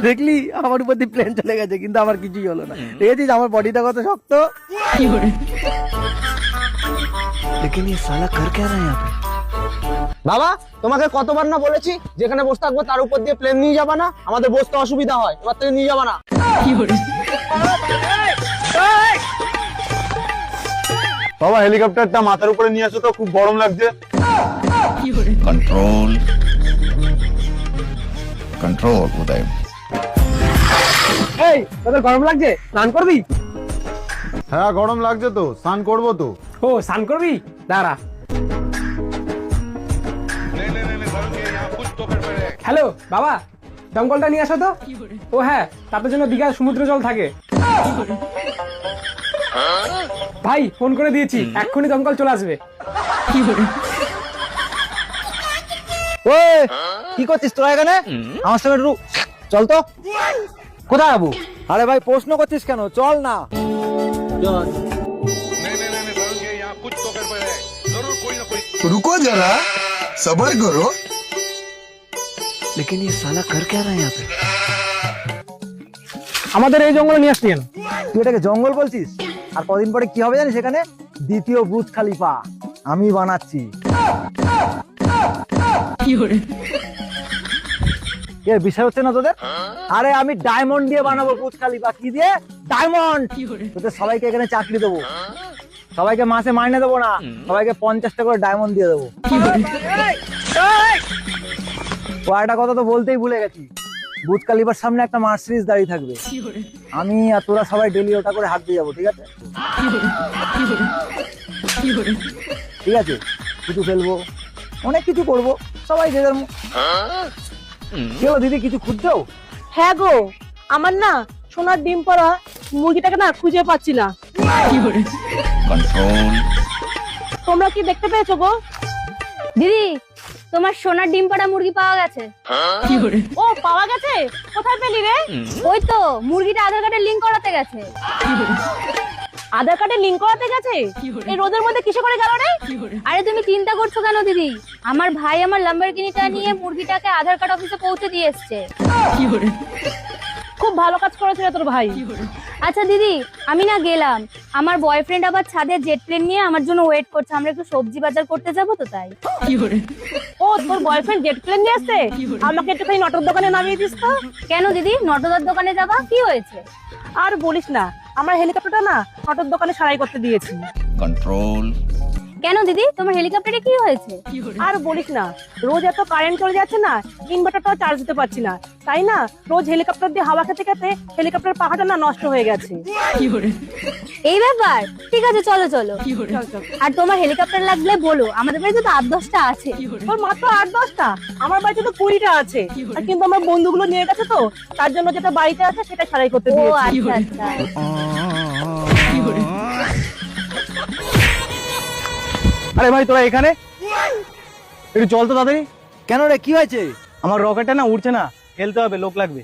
দেখলি আমার উপর দিয়ে প্লেন চলে গেছে, কিন্তু আমার কিছুই হলো না। দেখেছিস আমার বডিটা কত শক্ত। लेकिन ये साला कर क्या रहा है यहाँ पे? বাবা তোমাকে কতবার না বলেছি যেখানে বসে থাকবো তার উপর দিয়ে প্লেন নিয়ে যাবা না, আমাদের বসতে অসুবিধা হয়, এবার থেকে নিয়ে যাবা না। বাবা হেলিকপ্টারটা মাথার উপরে নিয়ে আসো তো, খুব গরম লাগছে। कंट्रोल कंट्रोल उदय। এই তোদের গরম লাগছে, স্নান করবি? হ্যাঁ গরম লাগছে তো, স্নান করবো তো। ও স্নান করবি, দাঁড়া। হ্যালো বাবা, দমকলটা নিয়ে আসো তো। ও হ্যাঁ, তাদের জন্য দীঘার সমুদ্র জল থাকে। ভাই ফোন করে দিয়েছি, এক্ষুনি দমকল চলে আসবে। ওই কি করছিস তোরা এখানে? আমার সঙ্গে একটু চল তো। কোথায় যাবো? আরে ভাই প্রশ্ন করছিস কেন, চল না। रुको जरा सबर करो। लेकिन ये साला कर क्या रहा है यहाँ पे? আমাদের এই জঙ্গলে নিয়ে আসছি কেন? তুই এটাকে জঙ্গল বলছিস? আর কদিন পরে কি হবে জানিস? এখানে দ্বিতীয় বুর্জ খলিফা আমি বানাচ্ছি। এর বিষয় হচ্ছে না তোদের? আরে আমি ডায়মন্ড দিয়ে বানাবো বুর্জ খলিফা। কি দিয়ে? ডায়মন্ড। তোদের সবাইকে এখানে চাকরি দেবো, সবাইকে মাসে মাইনে দেবো না, সবাইকে 50টা করে ডায়মন্ড দিয়ে দেবো। কয়টা কথা তো বলতেই ভুলে গেছি। বুর্জ খলিফার সামনে একটা মার্সিডিজ দাঁড়িয়ে থাকবে, আমি আর তোরা সবাই ডেলি ওটা করে হাত দিয়ে যাবো। ঠিক আছে? ঠিক আছে, কিছু ফেলবো, অনেক কিছু করবো, সবাই যে যার কি হলো দিদি, কিছু খুঁজছো? হ্যাঁ গো, আমার না সোনার ডিম পড়া মুরগিটাকে না খুঁজে পাচ্ছি না। कंट्रोल তোমরা কি দেখতে পেয়েছো গো? দিদি, তোমার সোনার ডিম পাড়া মুরগি পাওয়া গেছে। ও পাওয়া গেছে? কোথায় পেলি রে? ওই তো মুরগিটা আধার কার্ডে লিংক করাতে গেছে। আধার কার্ডে লিংক করাতে গেছে? এই রোদের মধ্যে কিসে করে গেল রে? আরে তুমি চিন্তা করছো কেন দিদি? আমার ভাই আমার ল্যাম্বরগিনিটা নিয়ে মুরগিটাকে আধার কার্ড অফিসে পৌঁছে দিয়ে এসছে। খুব ভালো কাজ করেছে রে তোর ভাই। আচ্ছা দিদি, আমি না গেলাম, আমার বয়ফ্রেন্ড আবার ছাদে জেট প্লেন নিয়ে আমার জন্য ওয়েট করছে। আমরা একটু সবজি বাজার করতে যাবো তো, তাই। ও তোর বয়ফ্রেন্ড জেট প্লেন নিয়ে আসছে? আমাকে একটুখানি নটর দোকানে নামিয়ে দিস তো। কেন দিদি, নটদার দোকানে যাবা? কি হয়েছে? আর বলিস না, আমরা হেলিকপ্টারটা না নটর দোকানে সারাই করতে দিয়েছি। कंट्रोल কেন দিদি, তোমার হেলিকপ্টারে কি হয়েছে? আর বলিস না, রোজ এত কারেন্ট চলে যাচ্ছে না, ইনভার্টারটাও চার্জ দিতে পারছি না, তাই না রোজ হেলিকপ্টার দিয়ে হাওয়া খেতে খেতে হেলিকপ্টার পাখাটা না নষ্ট হয়ে গেছে। এই ব্যাপার, ঠিক আছে চলো চলো। চল চল। আর তোমার হেলিকপ্টার লাগলে বলো, আমাদের বাড়িতে তো 8-10টা আছে। তোর মাত্র 8-10টা? আমার বাড়িতে তো 20টা আছে। আর কিন্তু আমার বন্ধুগুলো নিয়ে গেছে তো, তার জন্য যেটা বাড়িতে আছে সেটা সারাই করতে ও দিয়েছি। আচ্ছা আচ্ছা। আরে ভাই তোরা এখানে একটু চল তো তাড়াতাড়ি। কেন রে, কি হয়েছে? আমার রকেটটা না উড়ছে না, খেলতে হবে, লোক লাগবে।